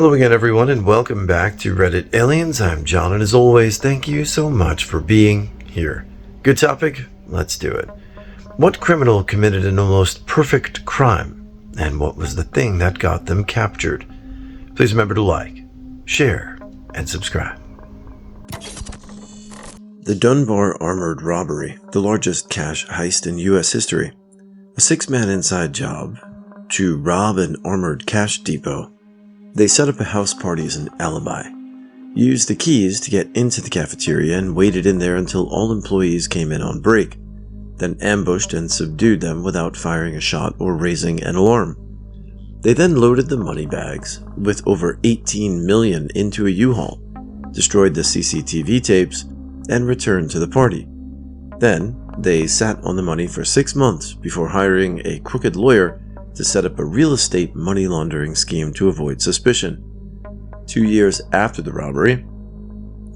Hello again, everyone, and welcome back to Reddit Aliens. I'm John, and as always, thank you so much for being here. Good topic? Let's do it. What criminal committed an almost perfect crime, and what was the thing that got them captured? Please remember to like, share, and subscribe. The Dunbar Armored Robbery, the largest cash heist in U.S. history. A six-man inside job to rob an armored cash depot. They set up a house party as an alibi, used the keys to get into the cafeteria and waited in there until all employees came in on break, then ambushed and subdued them without firing a shot or raising an alarm. They then loaded the money bags with over $18 million into a U-Haul, destroyed the CCTV tapes, and returned to the party. Then, they sat on the money for 6 months before hiring a crooked lawyer to set up a real estate money laundering scheme to avoid suspicion. 2 years after the robbery,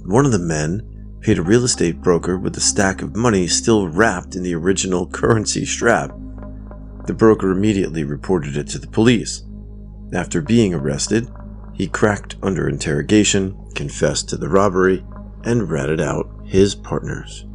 one of the men paid a real estate broker with a stack of money still wrapped in the original currency strap. The broker immediately reported it to the police. After being arrested, he cracked under interrogation, confessed to the robbery, and ratted out his partners.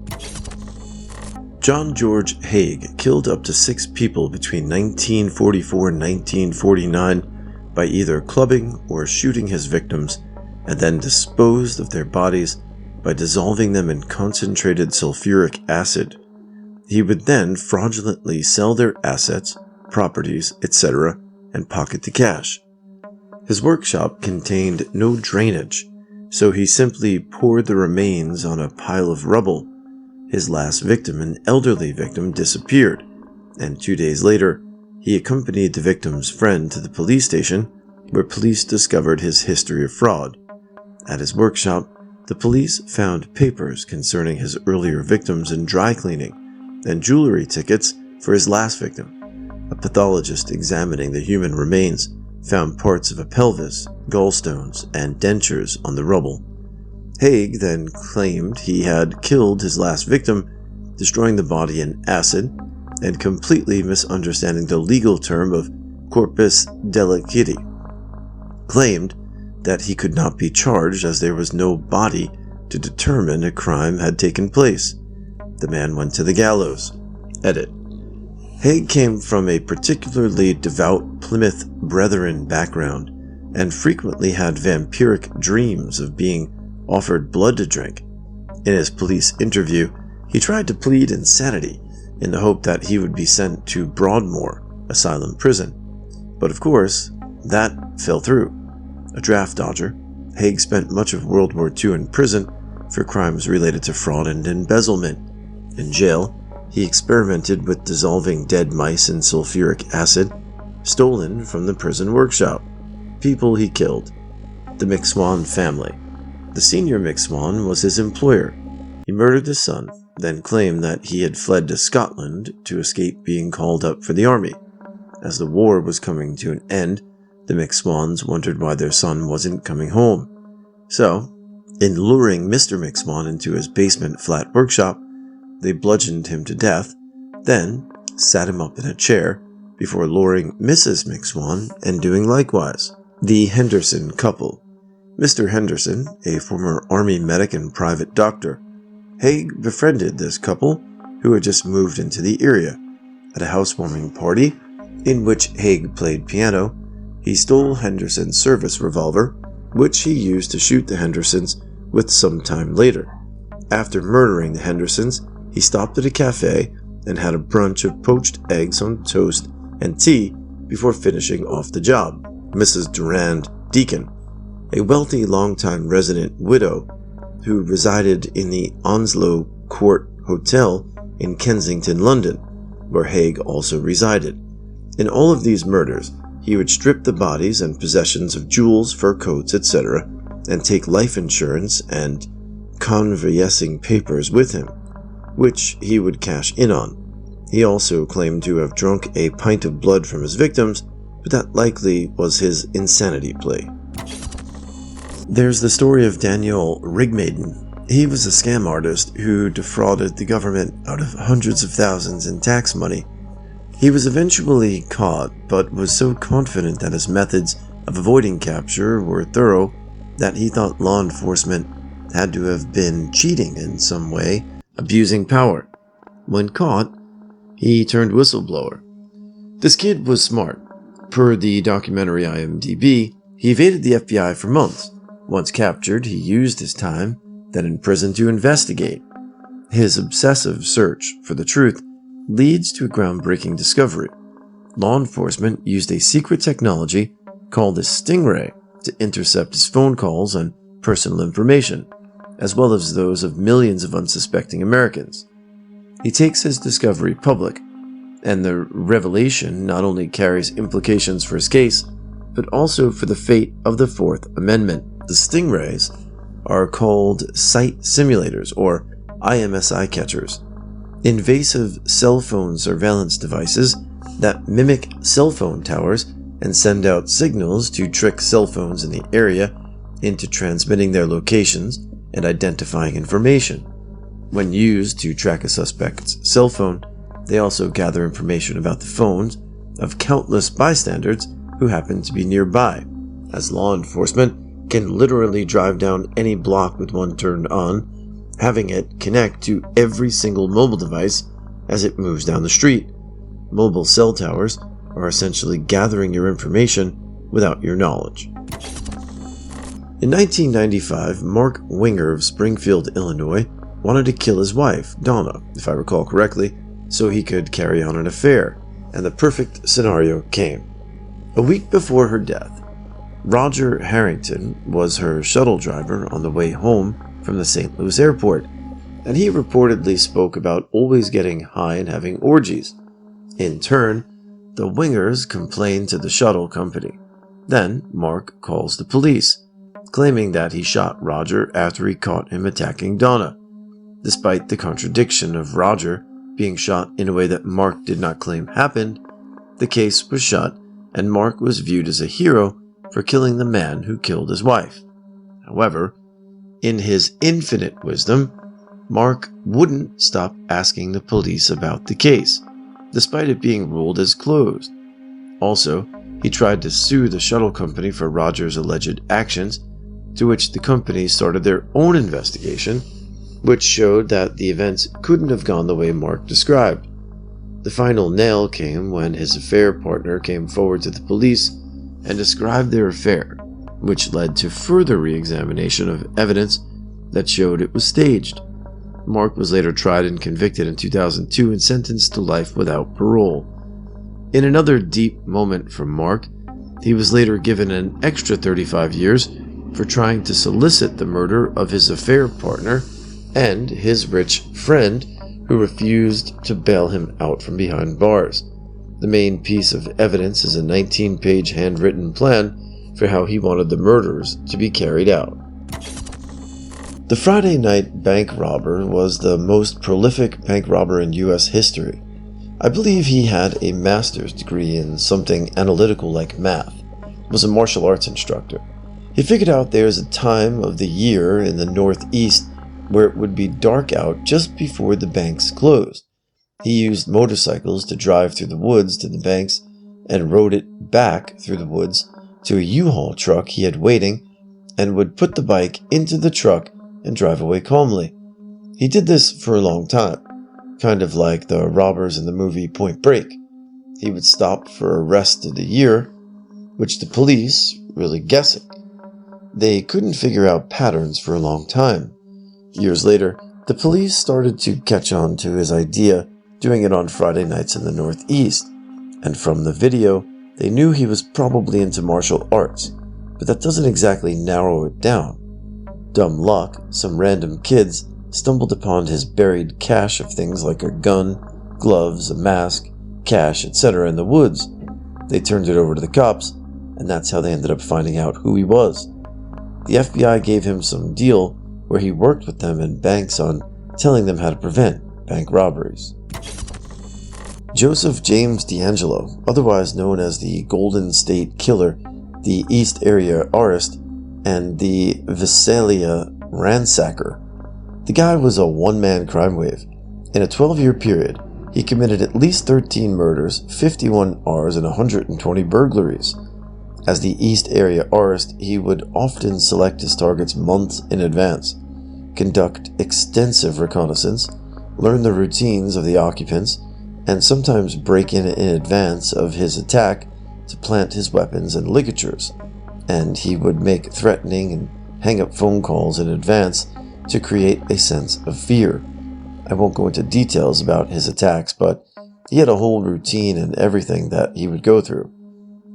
John George Haigh killed up to 6 people between 1944 and 1949 by either clubbing or shooting his victims, and then disposed of their bodies by dissolving them in concentrated sulfuric acid. He would then fraudulently sell their assets, properties, etc., and pocket the cash. His workshop contained no drainage, so he simply poured the remains on a pile of rubble. His last victim, an elderly victim, disappeared, and 2 days later, he accompanied the victim's friend to the police station, where police discovered his history of fraud. At his workshop, the police found papers concerning his earlier victims in dry cleaning, and jewelry tickets for his last victim. A pathologist examining the human remains found parts of a pelvis, gallstones, and dentures on the rubble. Haigh then claimed he had killed his last victim, destroying the body in acid, and completely misunderstanding the legal term of corpus delicti. Claimed that he could not be charged as there was no body to determine a crime had taken place. The man went to the gallows. Edit. Haigh came from a particularly devout Plymouth Brethren background and frequently had vampiric dreams of being offered blood to drink. In his police interview, he tried to plead insanity in the hope that he would be sent to Broadmoor Asylum Prison. But of course, that fell through. A draft dodger, Haigh spent much of World War II in prison for crimes related to fraud and embezzlement. In jail, he experimented with dissolving dead mice in sulfuric acid, stolen from the prison workshop. People he killed. The McSwan family. The senior McSwan was his employer. He murdered his son, then claimed that he had fled to Scotland to escape being called up for the army. As the war was coming to an end, the McSwans wondered why their son wasn't coming home. So, in luring Mr. McSwan into his basement flat workshop, they bludgeoned him to death, then sat him up in a chair before luring Mrs. McSwan and doing likewise. The Henderson couple. Mr. Henderson, a former Army medic and private doctor. Haigh befriended this couple, who had just moved into the area. At a housewarming party, in which Haigh played piano, he stole Henderson's service revolver, which he used to shoot the Hendersons with some time later. After murdering the Hendersons, he stopped at a cafe and had a brunch of poached eggs on toast and tea before finishing off the job. Mrs. Durand Deacon, a wealthy longtime resident widow who resided in the Onslow Court Hotel in Kensington, London, where Haigh also resided. In all of these murders, he would strip the bodies and possessions of jewels, fur coats, etc., and take life insurance and conveyancing papers with him, which he would cash in on. He also claimed to have drunk a pint of blood from his victims, but that likely was his insanity plea. There's the story of Daniel Rigmaiden. He was a scam artist who defrauded the government out of hundreds of thousands in tax money. He was eventually caught, but was so confident that his methods of avoiding capture were thorough that he thought law enforcement had to have been cheating in some way, abusing power. When caught, he turned whistleblower. This kid was smart. Per the documentary IMDb, he evaded the FBI for months. Once captured, he used his time, then in prison, to investigate. His obsessive search for the truth leads to a groundbreaking discovery. Law enforcement used a secret technology called the Stingray to intercept his phone calls and personal information, as well as those of millions of unsuspecting Americans. He takes his discovery public, and the revelation not only carries implications for his case, but also for the fate of the Fourth Amendment. The Stingrays are called site simulators, or IMSI catchers, invasive cell phone surveillance devices that mimic cell phone towers and send out signals to trick cell phones in the area into transmitting their locations and identifying information. When used to track a suspect's cell phone, they also gather information about the phones of countless bystanders who happen to be nearby, as law enforcement can literally drive down any block with one turned on, having it connect to every single mobile device as it moves down the street. Mobile cell towers are essentially gathering your information without your knowledge. In 1995, Mark Winger of Springfield, Illinois, wanted to kill his wife, Donna, if I recall correctly, so he could carry on an affair, and the perfect scenario came. A week before her death, Roger Harrington was her shuttle driver on the way home from the St. Louis airport, and he reportedly spoke about always getting high and having orgies. In turn, the Wingers complained to the shuttle company. Then, Mark calls the police, claiming that he shot Roger after he caught him attacking Donna. Despite the contradiction of Roger being shot in a way that Mark did not claim happened, the case was shut, and Mark was viewed as a hero for killing the man who killed his wife. However, in his infinite wisdom, Mark wouldn't stop asking the police about the case, despite it being ruled as closed. Also, he tried to sue the shuttle company for Roger's alleged actions, to which the company started their own investigation, which showed that the events couldn't have gone the way Mark described. The final nail came when his affair partner came forward to the police and described their affair, which led to further re-examination of evidence that showed it was staged. Mark was later tried and convicted in 2002 and sentenced to life without parole. In another deep moment from Mark, he was later given an extra 35 years for trying to solicit the murder of his affair partner and his rich friend who refused to bail him out from behind bars. The main piece of evidence is a 19-page handwritten plan for how he wanted the murders to be carried out. The Friday night bank robber was the most prolific bank robber in U.S. history. I believe he had a master's degree in something analytical like math, was a martial arts instructor. He figured out there's a time of the year in the Northeast where it would be dark out just before the banks closed. He used motorcycles to drive through the woods to the banks and rode it back through the woods to a U-Haul truck he had waiting, and would put the bike into the truck and drive away calmly. He did this for a long time, kind of like the robbers in the movie Point Break. He would stop for a rest of the year, which the police, really guessing. They couldn't figure out patterns for a long time. Years later, the police started to catch on to his idea, doing it on Friday nights in the Northeast, and from the video, they knew he was probably into martial arts, but that doesn't exactly narrow it down. Dumb luck, some random kids stumbled upon his buried cache of things like a gun, gloves, a mask, cash, etc. in the woods. They turned it over to the cops, and that's how they ended up finding out who he was. The FBI gave him some deal where he worked with them in banks on telling them how to prevent bank robberies. Joseph James DeAngelo, otherwise known as the Golden State Killer, the East Area Artist, and the Visalia Ransacker. The guy was a one-man crime wave. In a 12-year period, he committed at least 13 murders, 51 Rs, and 120 burglaries. As the East Area Arst, he would often select his targets months in advance, conduct extensive reconnaissance, learn the routines of the occupants, and sometimes break in advance of his attack to plant his weapons and ligatures. And he would make threatening and hang up phone calls in advance to create a sense of fear. I won't go into details about his attacks, but he had a whole routine and everything that he would go through.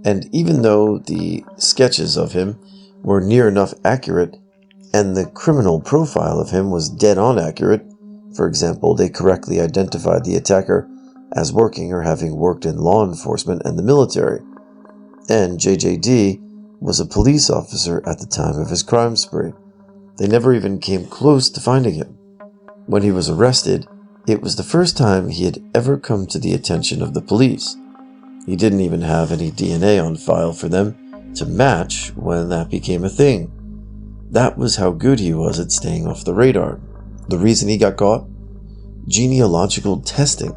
And even though the sketches of him were near enough accurate, and the criminal profile of him was dead-on accurate, for example, they correctly identified the attacker as working or having worked in law enforcement and the military, and JJD was a police officer at the time of his crime spree. They never even came close to finding him. When he was arrested, it was the first time he had ever come to the attention of the police. He didn't even have any DNA on file for them to match when that became a thing. That was how good he was at staying off the radar. The reason he got caught? Genealogical testing.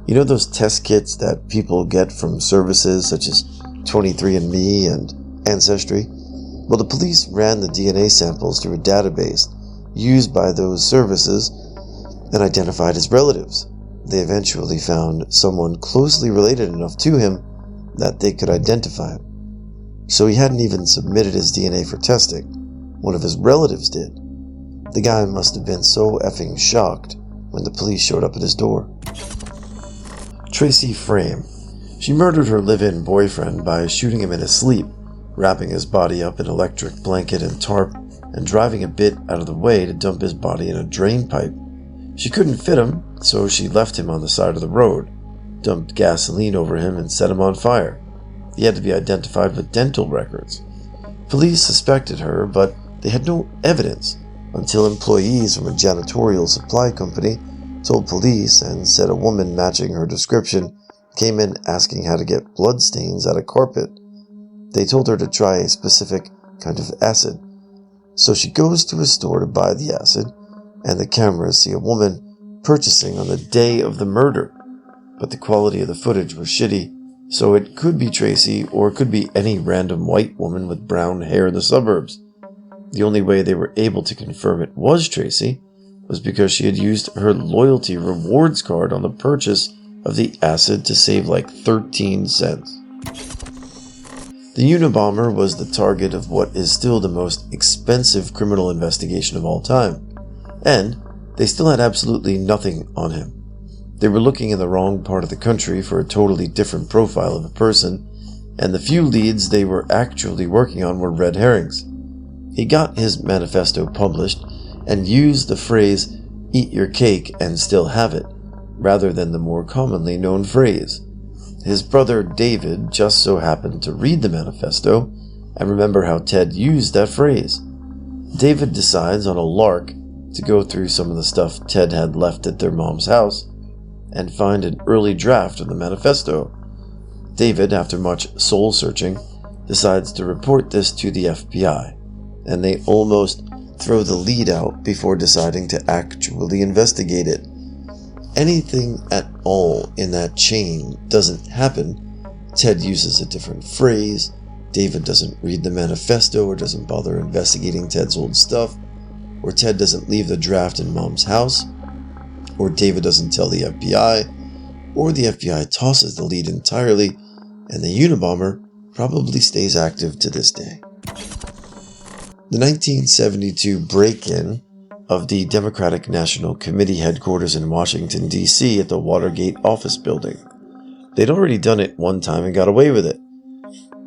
You know those test kits that people get from services such as 23andMe and Ancestry? Well, the police ran the DNA samples through a database used by those services and identified his relatives. They eventually found someone closely related enough to him that they could identify him. So he hadn't even submitted his DNA for testing. One of his relatives did. The guy must have been so effing shocked when the police showed up at his door. Tracy Frame. She murdered her live-in boyfriend by shooting him in his sleep, wrapping his body up in electric blanket and tarp, and driving a bit out of the way to dump his body in a drain pipe. She couldn't fit him, so she left him on the side of the road, dumped gasoline over him, and set him on fire. He had to be identified with dental records. Police suspected her, but they had no evidence until employees from a janitorial supply company told police and said a woman matching her description came in asking how to get bloodstains out of carpet. They told her to try a specific kind of acid. So she goes to a store to buy the acid, and the cameras see a woman purchasing on the day of the murder. But the quality of the footage was shitty, so it could be Tracy or it could be any random white woman with brown hair in the suburbs. The only way they were able to confirm it was Tracy was because she had used her loyalty rewards card on the purchase of the acid to save like 13 cents. The Unabomber was the target of what is still the most expensive criminal investigation of all time, and they still had absolutely nothing on him. They were looking in the wrong part of the country for a totally different profile of a person, and the few leads they were actually working on were red herrings. He got his manifesto published and used the phrase, "eat your cake and still have it," rather than the more commonly known phrase. His brother David just so happened to read the manifesto and remember how Ted used that phrase. David decides on a lark to go through some of the stuff Ted had left at their mom's house and find an early draft of the manifesto. David, after much soul-searching, decides to report this to the FBI, and they almost throw the lead out before deciding to actually investigate it. Anything at all in that chain doesn't happen. Ted uses a different phrase, David doesn't read the manifesto or doesn't bother investigating Ted's old stuff, or Ted doesn't leave the draft in Mom's house, or David doesn't tell the FBI, or the FBI tosses the lead entirely, and the Unabomber probably stays active to this day. The 1972 break-in of the Democratic National Committee headquarters in Washington, D.C. at the Watergate office building. They'd already done it one time and got away with it.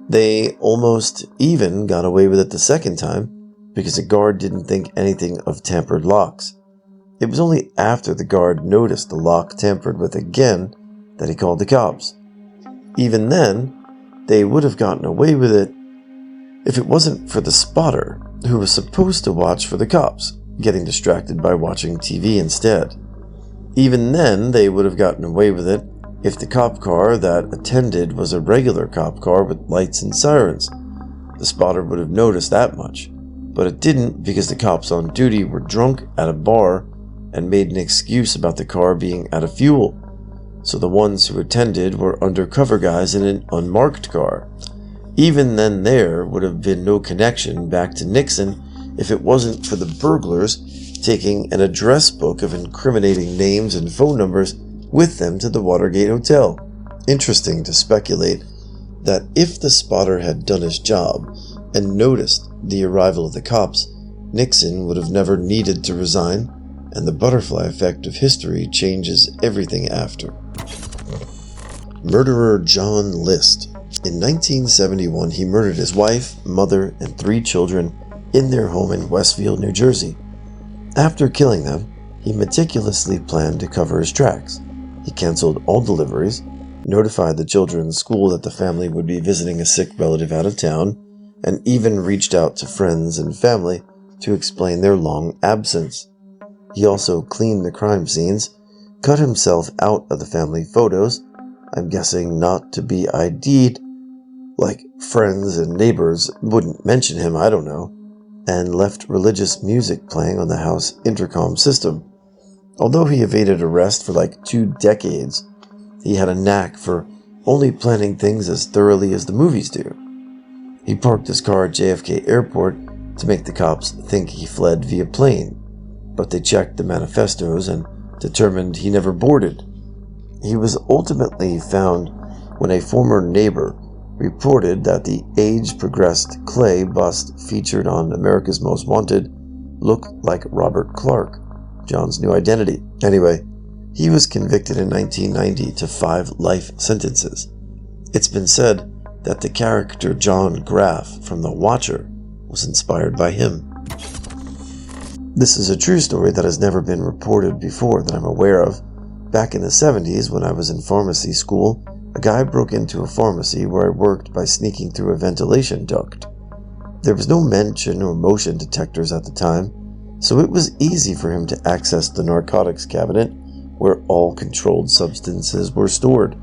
They almost even got away with it the second time because a guard didn't think anything of tampered locks. It was only after the guard noticed the lock tampered with again that he called the cops. Even then, they would have gotten away with it if it wasn't for the spotter who was supposed to watch for the cops, getting distracted by watching TV instead. Even then, they would have gotten away with it if the cop car that attended was a regular cop car with lights and sirens. The spotter would have noticed that much, but it didn't because the cops on duty were drunk at a bar and made an excuse about the car being out of fuel. So the ones who attended were undercover guys in an unmarked car. Even then, there would have been no connection back to Nixon if it wasn't for the burglars taking an address book of incriminating names and phone numbers with them to the Watergate Hotel. Interesting to speculate that if the spotter had done his job and noticed the arrival of the cops, Nixon would have never needed to resign, and the butterfly effect of history changes everything after. Murderer John List. In 1971, he murdered his wife, mother, and 3 children in their home in Westfield, New Jersey. After killing them, he meticulously planned to cover his tracks. He canceled all deliveries, notified the children's school that the family would be visiting a sick relative out of town, and even reached out to friends and family to explain their long absence. He also cleaned the crime scenes, cut himself out of the family photos, I'm guessing not to be ID'd, like friends and neighbors wouldn't mention him, I don't know, and left religious music playing on the house intercom system. Although he evaded arrest for like 2 decades, he had a knack for only planning things as thoroughly as the movies do. He parked his car at JFK Airport to make the cops think he fled via plane, but they checked the manifestos and determined he never boarded. He was ultimately found when a former neighbor reported that the age-progressed clay bust featured on America's Most Wanted looked like Robert Clark, John's new identity. Anyway, he was convicted in 1990 to 5 life sentences. It's been said that the character John Graff from The Watcher was inspired by him. This is a true story that has never been reported before that I'm aware of. Back in the 70s, when I was in pharmacy school, a guy broke into a pharmacy where I worked by sneaking through a ventilation duct. There was no mention or motion detectors at the time, so it was easy for him to access the narcotics cabinet where all controlled substances were stored.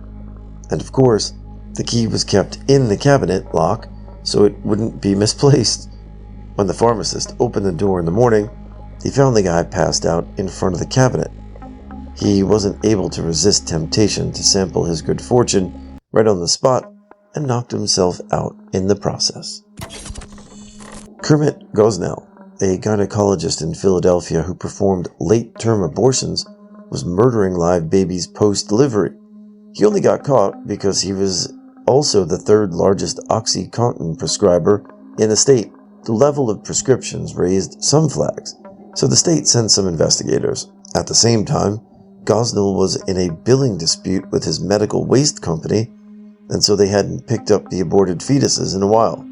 And of course, the key was kept in the cabinet lock so it wouldn't be misplaced. When the pharmacist opened the door in the morning, he found the guy passed out in front of the cabinet. He wasn't able to resist temptation to sample his good fortune right on the spot and knocked himself out in the process. Kermit Gosnell, a gynecologist in Philadelphia who performed late-term abortions, was murdering live babies post-delivery. He only got caught because he was also the 3rd largest OxyContin prescriber in the state. The level of prescriptions raised some flags, so the state sent some investigators. At the same time, Gosnell was in a billing dispute with his medical waste company, and so they hadn't picked up the aborted fetuses in a while.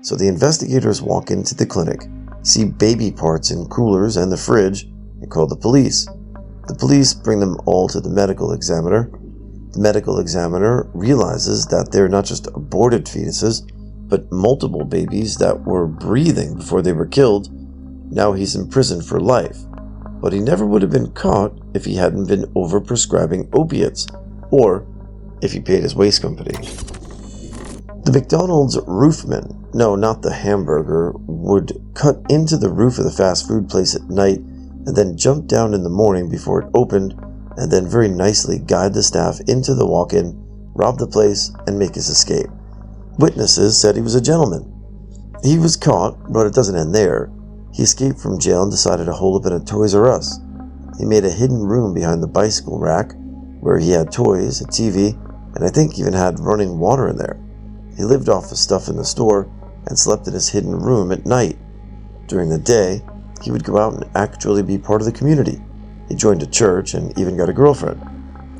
So the investigators walk into the clinic, see baby parts in coolers and the fridge, and call the police. The police bring them all to the medical examiner. The medical examiner realizes that they're not just aborted fetuses, but multiple babies that were breathing before they were killed. Now he's in prison for life. But he never would have been caught if he hadn't been overprescribing opiates, or if he paid his waste company. The McDonald's roofman, no, not the hamburger, would cut into the roof of the fast food place at night and then jump down in the morning before it opened, and then very nicely guide the staff into the walk-in, rob the place, and make his escape. Witnesses said he was a gentleman. He was caught, but it doesn't end there. He escaped from jail and decided to hole up in a Toys R Us. He made a hidden room behind the bicycle rack where he had toys, a TV, and I think even had running water in there. He lived off the stuff in the store and slept in his hidden room at night. During the day, he would go out and actually be part of the community. He joined a church and even got a girlfriend.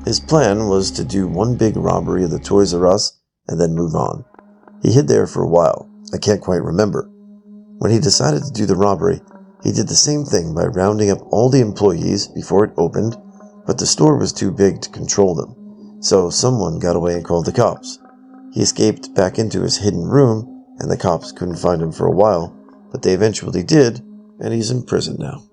His plan was to do one big robbery of the Toys R Us and then move on. He hid there for a while. I can't quite remember. When he decided to do the robbery, he did the same thing by rounding up all the employees before it opened, but the store was too big to control them, so someone got away and called the cops. He escaped back into his hidden room, and the cops couldn't find him for a while, but they eventually did, and he's in prison now.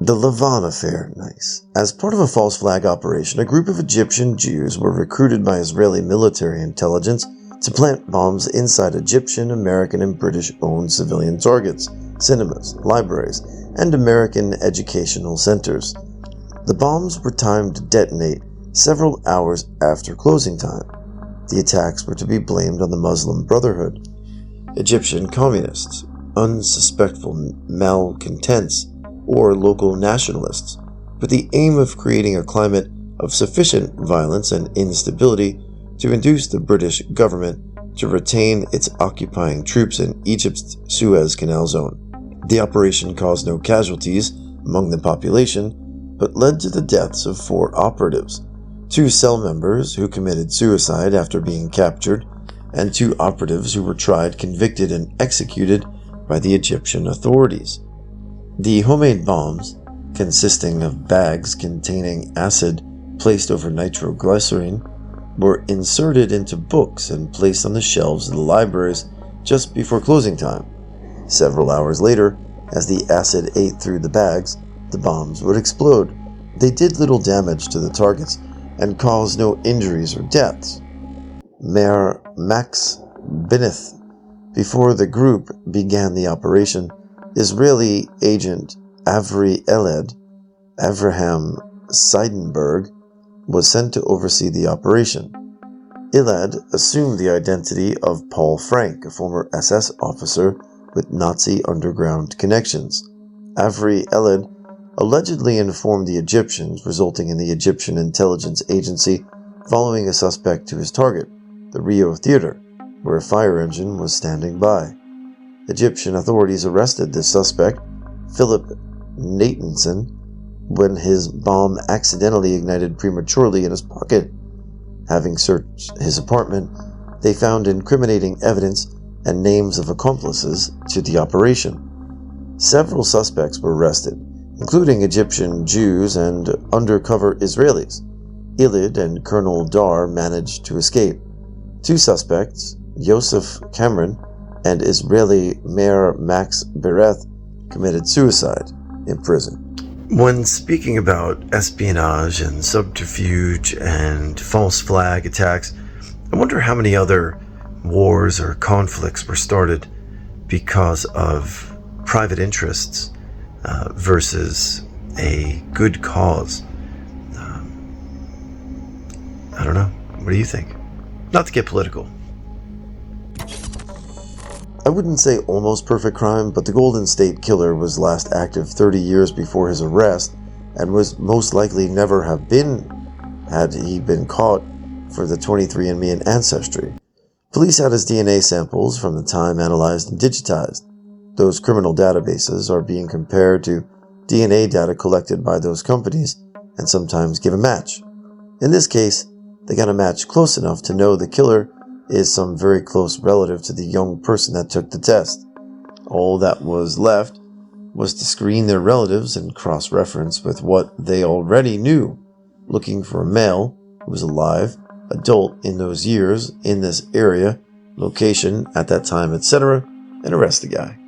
The Lavon Affair, nice. As part of a false flag operation, a group of Egyptian Jews were recruited by Israeli military intelligence to plant bombs inside Egyptian, American, and British-owned civilian targets, cinemas, libraries, and American educational centers. The bombs were timed to detonate several hours after closing time. The attacks were to be blamed on the Muslim Brotherhood, Egyptian communists, unsuspectful malcontents, or local nationalists, with the aim of creating a climate of sufficient violence and instability to induce the British government to retain its occupying troops in Egypt's Suez Canal zone. The operation caused no casualties among the population, but led to the deaths of 4 operatives, 2 cell members who committed suicide after being captured, and 2 operatives who were tried, convicted, and executed by the Egyptian authorities. The homemade bombs, consisting of bags containing acid placed over nitroglycerin, were inserted into books and placed on the shelves of the libraries just before closing time. Several hours later, as the acid ate through the bags, the bombs would explode. They did little damage to the targets and caused no injuries or deaths. Mayor Max Binneth, before the group began the operation, Israeli agent Avri Eled, Avraham Seidenberg, was sent to oversee the operation. Elad assumed the identity of Paul Frank, a former SS officer with Nazi underground connections. Avri Eled allegedly informed the Egyptians, resulting in the Egyptian intelligence agency following a suspect to his target, the Rio Theater, where a fire engine was standing by. Egyptian authorities arrested this suspect, Philip Natanson, when his bomb accidentally ignited prematurely in his pocket. Having searched his apartment, they found incriminating evidence and names of accomplices to the operation. Several suspects were arrested, including Egyptian Jews and undercover Israelis. Ilid and Colonel Dar managed to escape. 2 suspects, Yosef Cameron and Israeli Mayor Max Bereth, committed suicide in prison. When speaking about espionage and subterfuge and false flag attacks, I wonder how many other wars or conflicts were started because of private interests versus a good cause. I don't know. What do you think? Not to get political. I wouldn't say almost perfect crime, but the Golden State Killer was last active 30 years before his arrest and was most likely never have been had he been caught for the 23andMe and Ancestry. Police had his DNA samples from the time analyzed and digitized. Those criminal databases are being compared to DNA data collected by those companies and sometimes give a match. In this case, they got a match close enough to know the killer is some very close relative to the young person that took the test. All that was left was to screen their relatives and cross-reference with what they already knew, looking for a male who was alive, adult in those years, in this area, location, at that time, etc., and arrest the guy.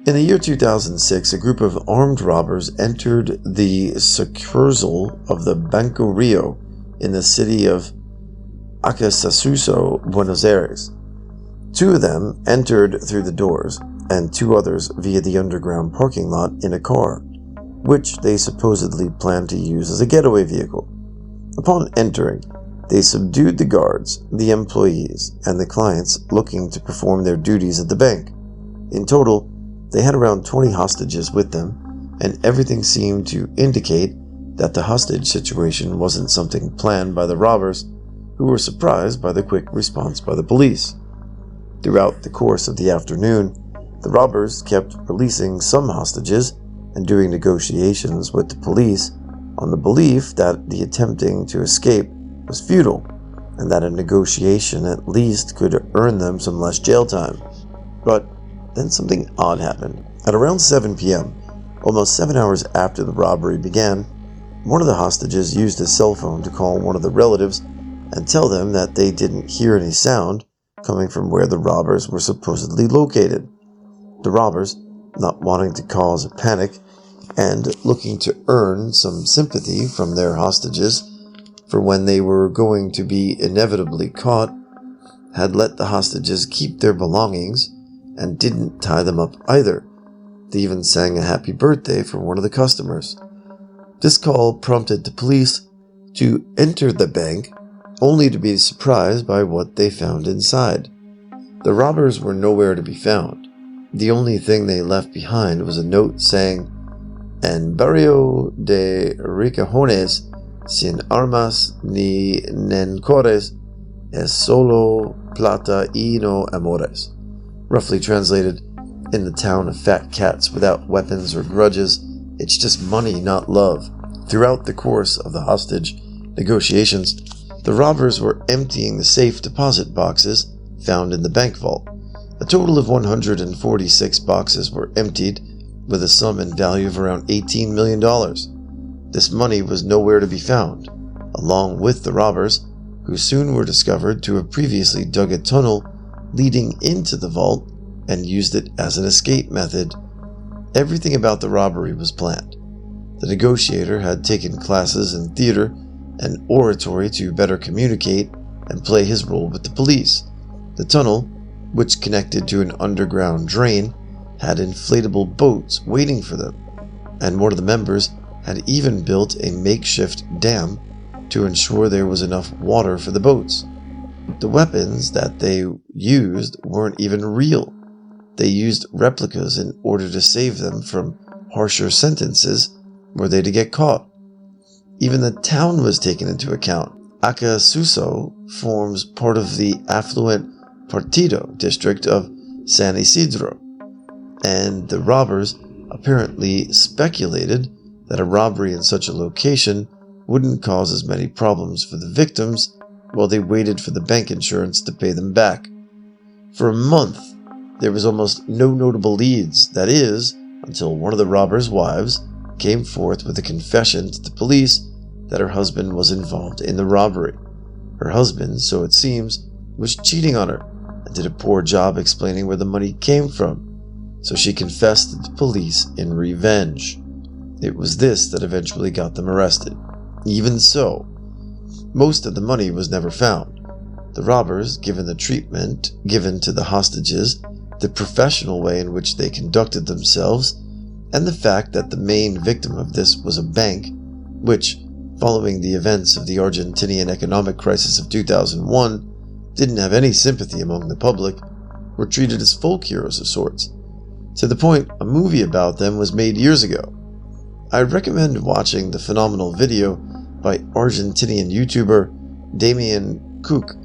In the year 2006, a group of armed robbers entered the succursal of the Banco Rio in the city of Acasasuso, Buenos Aires. 2 of them entered through the doors, and 2 others via the underground parking lot in a car, which they supposedly planned to use as a getaway vehicle. Upon entering, they subdued the guards, the employees, and the clients looking to perform their duties at the bank. In total, they had around 20 hostages with them, and everything seemed to indicate that the hostage situation wasn't something planned by the robbers, who were surprised by the quick response by the police. Throughout the course of the afternoon, the robbers kept releasing some hostages and doing negotiations with the police on the belief that the attempting to escape was futile and that a negotiation at least could earn them some less jail time. But then something odd happened. At around 7 p.m., almost 7 hours after the robbery began, one of the hostages used his cell phone to call one of the relatives and tell them that they didn't hear any sound coming from where the robbers were supposedly located. The robbers, not wanting to cause a panic and looking to earn some sympathy from their hostages for when they were going to be inevitably caught, had let the hostages keep their belongings and didn't tie them up either. They even sang a happy birthday for one of the customers. This call prompted the police to enter the bank only to be surprised by what they found inside. The robbers were nowhere to be found. The only thing they left behind was a note saying, "En barrio de Ricajones, sin armas ni rencores, es solo plata y no amores." Roughly translated, "In the town of fat cats without weapons or grudges, it's just money, not love." Throughout the course of the hostage negotiations, the robbers were emptying the safe deposit boxes found in the bank vault. A total of 146 boxes were emptied, with a sum in value of around $18 million. This money was nowhere to be found, along with the robbers, who soon were discovered to have previously dug a tunnel leading into the vault and used it as an escape method. Everything about the robbery was planned. The negotiator had taken classes in theater and oratory to better communicate and play his role with the police. The tunnel, which connected to an underground drain, had inflatable boats waiting for them, and one of the members had even built a makeshift dam to ensure there was enough water for the boats. The weapons that they used weren't even real. They used replicas in order to save them from harsher sentences were they to get caught. Even the town was taken into account. Acasuso forms part of the affluent Partido district of San Isidro, and the robbers apparently speculated that a robbery in such a location wouldn't cause as many problems for the victims while they waited for the bank insurance to pay them back. For a month, there was almost no notable leads, that is, until one of the robbers' wives came forth with a confession to the police that her husband was involved in the robbery. Her husband, so it seems, was cheating on her and did a poor job explaining where the money came from, so she confessed to the police in revenge. It was this that eventually got them arrested. Even so, most of the money was never found. The robbers, given the treatment given to the hostages, the professional way in which they conducted themselves, and the fact that the main victim of this was a bank, which, following the events of the Argentinian economic crisis of 2001, didn't have any sympathy among the public, were treated as folk heroes of sorts, to the point a movie about them was made years ago. I recommend watching the phenomenal video by Argentinian YouTuber Damien Cook.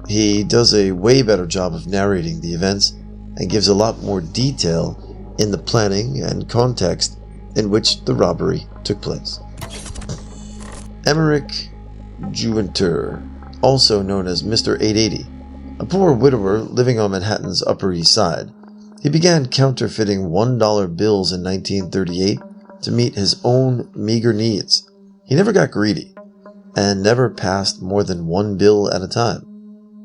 He does a way better job of narrating the events and gives a lot more detail in the planning and context in which the robbery took place. Emmerich Juenter, also known as Mr. 880, a poor widower living on Manhattan's Upper East Side. He began counterfeiting $1 bills in 1938 to meet his own meager needs. He never got greedy, and never passed more than one bill at a time.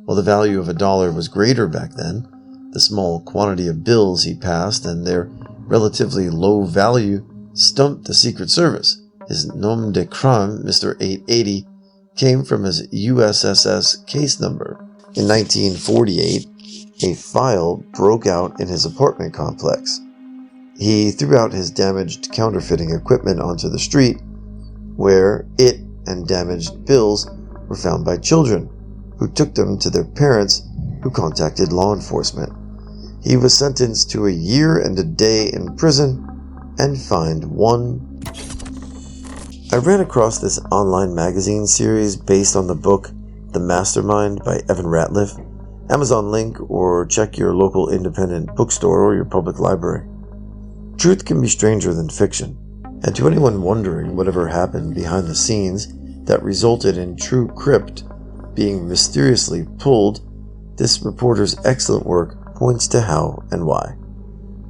While the value of $1 was greater back then, the small quantity of bills he passed and their relatively low value stumped the Secret Service. His nom de crime, Mr. 880, came from his USSS case number. In 1948, a file broke out in his apartment complex. He threw out his damaged counterfeiting equipment onto the street, where it and damaged bills were found by children, who took them to their parents, who contacted law enforcement. He was sentenced to a year and a day in prison and fined I ran across this online magazine series based on the book The Mastermind by Evan Ratliff. Amazon link, or check your local independent bookstore or your public library. Truth can be stranger than fiction, and to anyone wondering whatever happened behind the scenes that resulted in True Crypt being mysteriously pulled, this reporter's excellent work points to how and why.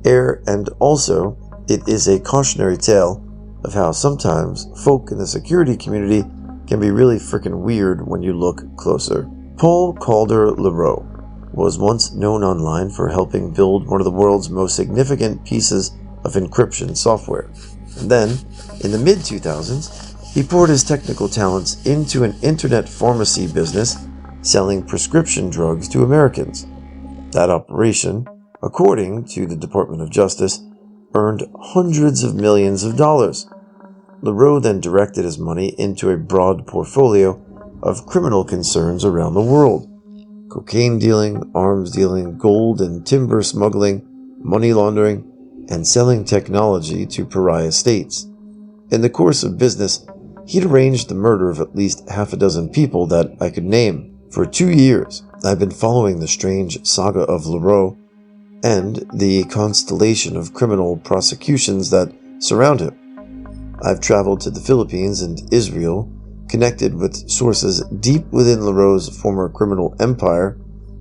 And also, it is a cautionary tale of how sometimes folk in the security community can be really frickin' weird when you look closer. Paul Calder LeRoux was once known online for helping build one of the world's most significant pieces of encryption software. And then, in the mid-2000s, he poured his technical talents into an internet pharmacy business selling prescription drugs to Americans. That operation, according to the Department of Justice, earned hundreds of millions of dollars. LeRoux then directed his money into a broad portfolio of criminal concerns around the world: cocaine dealing, arms dealing, gold and timber smuggling, money laundering, and selling technology to pariah states. In the course of business, he'd arranged the murder of at least half a dozen people that I could name. For 2 years, I've been following the strange saga of Leroux and the constellation of criminal prosecutions that surround him. I've traveled to the Philippines and Israel, connected with sources deep within Leroux's former criminal empire,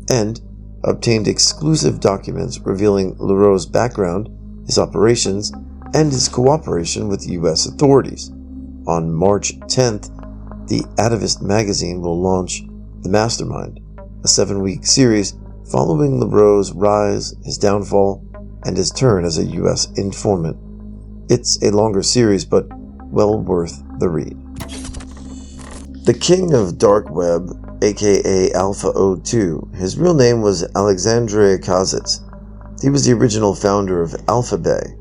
and obtained exclusive documents revealing Leroux's background, his operations, and his cooperation with U.S. authorities. On March 10th, the Atavist magazine will launch The Mastermind, a 7-week series following Leroux's rise, his downfall, and his turn as a U.S. informant. It's a longer series, but well worth the read. The king of dark web, aka Alpha 02, his real name was Alexandre Kazitz. He was the original founder of Alphabay.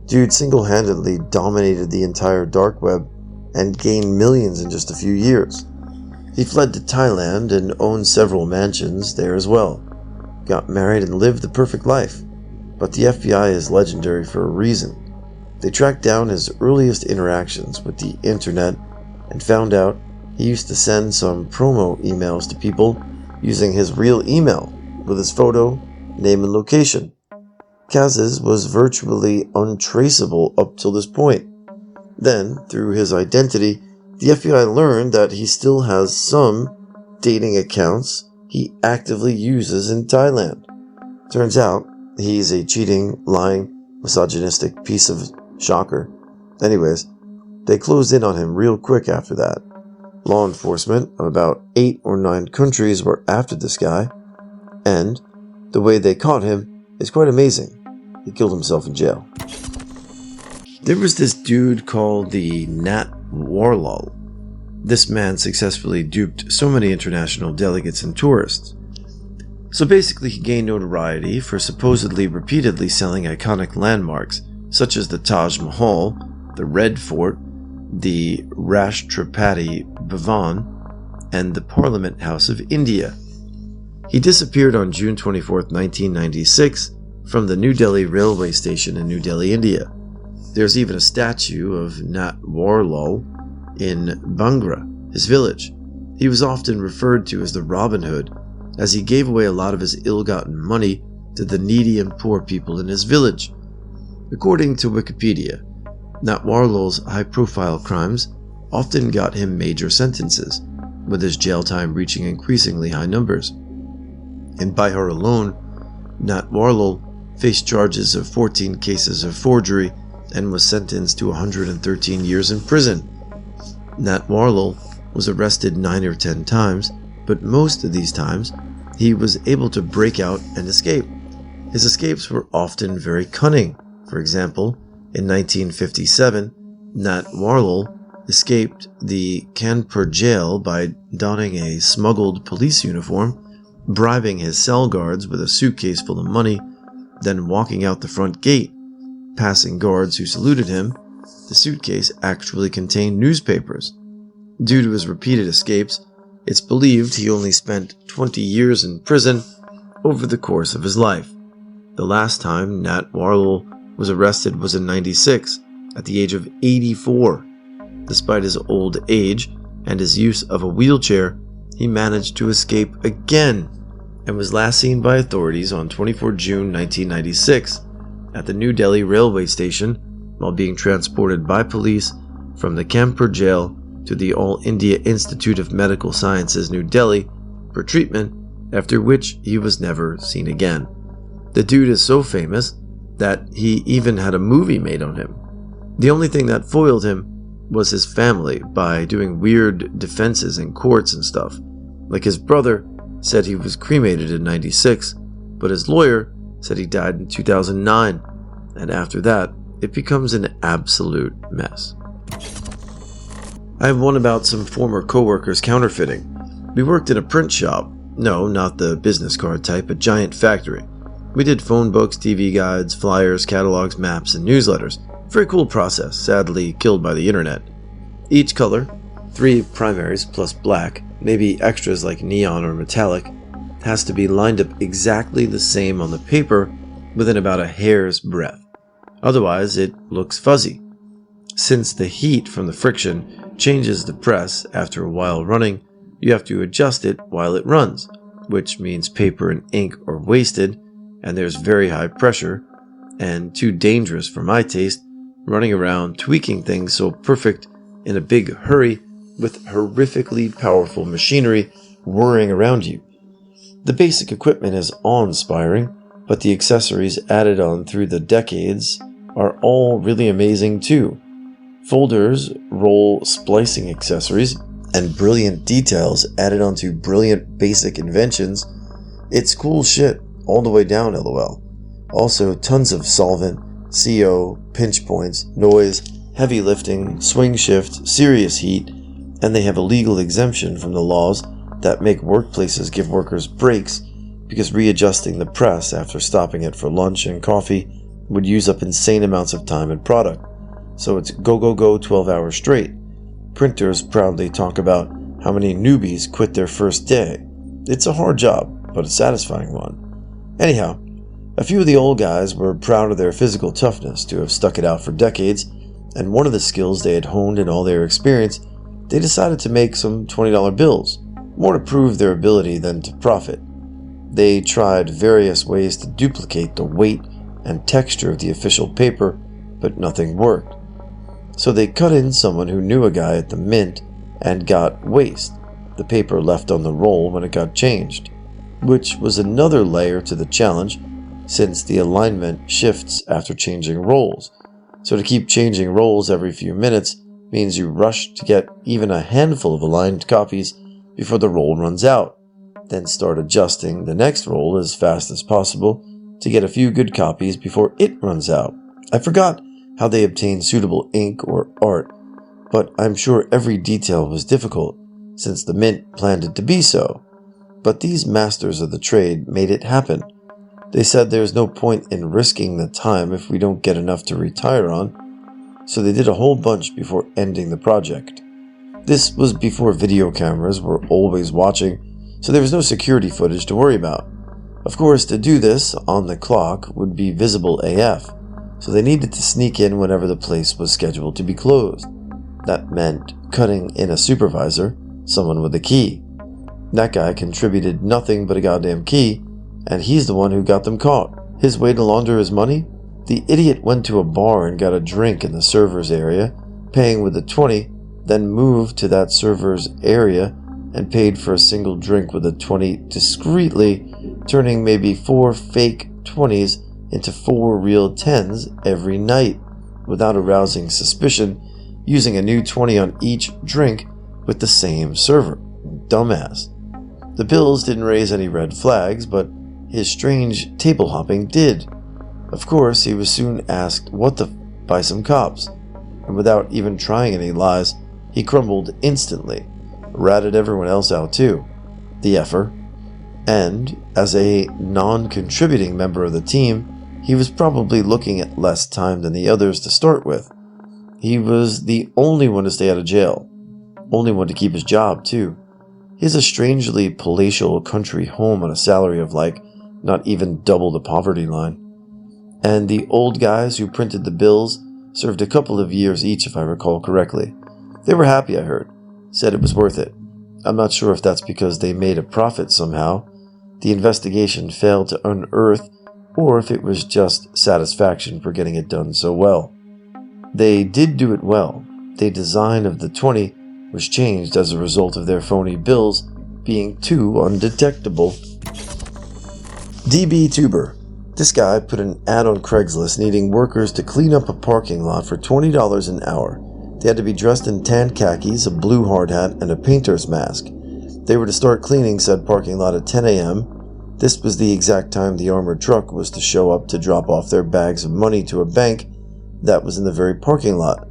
Dude single-handedly dominated the entire dark web and gained millions in just a few years. He fled to Thailand and owned several mansions there as well. Got married and lived the perfect life. But the FBI is legendary for a reason. They tracked down his earliest interactions with the internet and found out he used to send some promo emails to people using his real email with his photo, name, and location. Kazis was virtually untraceable up till this point. Then, through his identity, the FBI learned that he still has some dating accounts he actively uses in Thailand. Turns out, he's a cheating, lying, misogynistic piece of shocker. Anyways, they closed in on him real quick after that. Law enforcement of about 8 or 9 countries were after this guy, and the way they caught him is quite amazing. He killed himself in jail. There was this dude called the Nat Warlol. This man successfully duped so many international delegates and tourists. So basically he gained notoriety for supposedly repeatedly selling iconic landmarks such as the Taj Mahal, the Red Fort, the Rashtrapati Bhavan, and the Parliament House of India. He disappeared on June 24, 1996, from the New Delhi railway station in New Delhi, India. There's even a statue of Nat Warlol in Bhangra, his village. He was often referred to as the Robin Hood, as he gave away a lot of his ill-gotten money to the needy and poor people in his village. According to Wikipedia, Nat Warlol's high-profile crimes often got him major sentences, with his jail time reaching increasingly high numbers. In Bihar alone, Nat Warlol faced charges of 14 cases of forgery and was sentenced to 113 years in prison. Nat Warlol was arrested 9 or 10 times, but most of these times he was able to break out and escape. His escapes were often very cunning. For example, in 1957, Nat Warlol escaped the Kanpur jail by donning a smuggled police uniform, bribing his cell guards with a suitcase full of money, then walking out the front gate. Passing guards who saluted him, the suitcase actually contained newspapers. Due to his repeated escapes, it's believed he only spent 20 years in prison over the course of his life. The last time Nat Warlol was arrested was in '96, at the age of 84. Despite his old age and his use of a wheelchair, he managed to escape again and was last seen by authorities on 24 June 1996 at the New Delhi railway station while being transported by police from the Kanpur jail to the All India Institute of Medical Sciences, New Delhi, for treatment, after which he was never seen again. The dude is so famous that he even had a movie made on him. The only thing that foiled him was his family by doing weird defenses in courts and stuff. Like his brother said he was cremated in '96, but his lawyer said he died in 2009, and after that, it becomes an absolute mess. I have one about some former coworkers counterfeiting. We worked in a print shop. No, not the business card type, a giant factory. We did phone books, TV guides, flyers, catalogs, maps, and newsletters. Very cool process, sadly killed by the internet. Each color, 3 primaries plus black, maybe extras like neon or metallic, has to be lined up exactly the same on the paper within about a hair's breadth. Otherwise, it looks fuzzy. Since the heat from the friction changes the press after a while running, you have to adjust it while it runs, which means paper and ink are wasted, and there's very high pressure, and too dangerous for my taste, running around tweaking things so perfect in a big hurry with horrifically powerful machinery whirring around you. The basic equipment is awe-inspiring, but the accessories added on through the decades are all really amazing too. Folders, roll splicing accessories, and brilliant details added onto brilliant basic inventions. It's cool shit all the way down, lol. Also, tons of solvent, CO, pinch points, noise, heavy lifting, swing shift, serious heat, and they have a legal exemption from the laws that make workplaces give workers breaks because readjusting the press after stopping it for lunch and coffee would use up insane amounts of time and product. So it's go 12 hours straight. Printers proudly talk about how many newbies quit their first day. It's a hard job, but a satisfying one. Anyhow, a few of the old guys were proud of their physical toughness to have stuck it out for decades, and one of the skills they had honed in all their experience, they decided to make some $20 bills, more to prove their ability than to profit. They tried various ways to duplicate the weight and texture of the official paper, but nothing worked. So they cut in someone who knew a guy at the mint and got waste, the paper left on the roll when it got changed, which was another layer to the challenge since the alignment shifts after changing rolls. So to keep changing rolls every few minutes means you rush to get even a handful of aligned copies before the roll runs out, then start adjusting the next roll as fast as possible to get a few good copies before it runs out. I forgot how they obtained suitable ink or art, but I'm sure every detail was difficult, since the mint planned it to be so. But these masters of the trade made it happen. They said there's no point in risking the time if we don't get enough to retire on, so they did a whole bunch before ending the project. This was before video cameras were always watching, so there was no security footage to worry about. Of course, to do this on the clock would be visible AF, so they needed to sneak in whenever the place was scheduled to be closed. That meant cutting in a supervisor, someone with a key. That guy contributed nothing but a goddamn key, and he's the one who got them caught. His way to launder his money? The idiot went to a bar and got a drink in the server's area, paying with a 20, then moved to that server's area and paid for a single drink with a 20 discreetly, turning maybe 4 fake 20s into 4 real 10s every night, without arousing suspicion, using a new 20 on each drink with the same server. Dumbass. The bills didn't raise any red flags, but his strange table hopping did. Of course, he was soon asked what the by some cops, and without even trying any lies, he crumbled instantly, ratted everyone else out too, the effer, and, as a non-contributing member of the team, he was probably looking at less time than the others to start with. He was the only one to stay out of jail, only one to keep his job too. He has a strangely palatial country home on a salary of not even double the poverty line. And the old guys who printed the bills served a couple of years each if I recall correctly. They were happy, I heard, said it was worth it. I'm not sure if that's because they made a profit somehow, the investigation failed to unearth, or if it was just satisfaction for getting it done so well. They did do it well. The design of the 20 was changed as a result of their phony bills being too undetectable. DB Tuber. This guy put an ad on Craigslist needing workers to clean up a parking lot for $20 an hour. They had to be dressed in tan khakis, a blue hard hat, and a painter's mask. They were to start cleaning said parking lot at 10 a.m. This was the exact time the armored truck was to show up to drop off their bags of money to a bank that was in the very parking lot.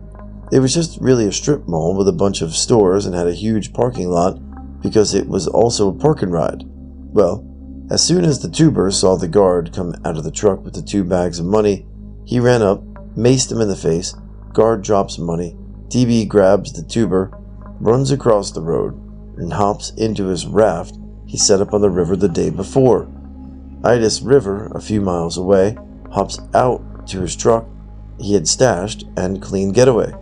It was just really a strip mall with a bunch of stores and had a huge parking lot because it was also a park and ride. Well, as soon as the tuber saw the guard come out of the truck with the 2 bags of money, he ran up, maced him in the face, guard drops money, DB grabs the tuber, runs across the road, and hops into his raft he set up on the river the day before. Idis River, a few miles away, hops out to his truck he had stashed and clean getaway.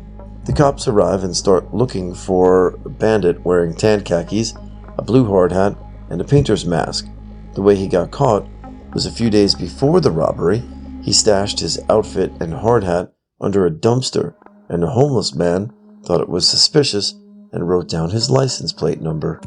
The cops arrive and start looking for a bandit wearing tan khakis, a blue hard hat, and a painter's mask. The way he got caught was a few days before the robbery. He stashed his outfit and hard hat under a dumpster, and a homeless man thought it was suspicious and wrote down his license plate number.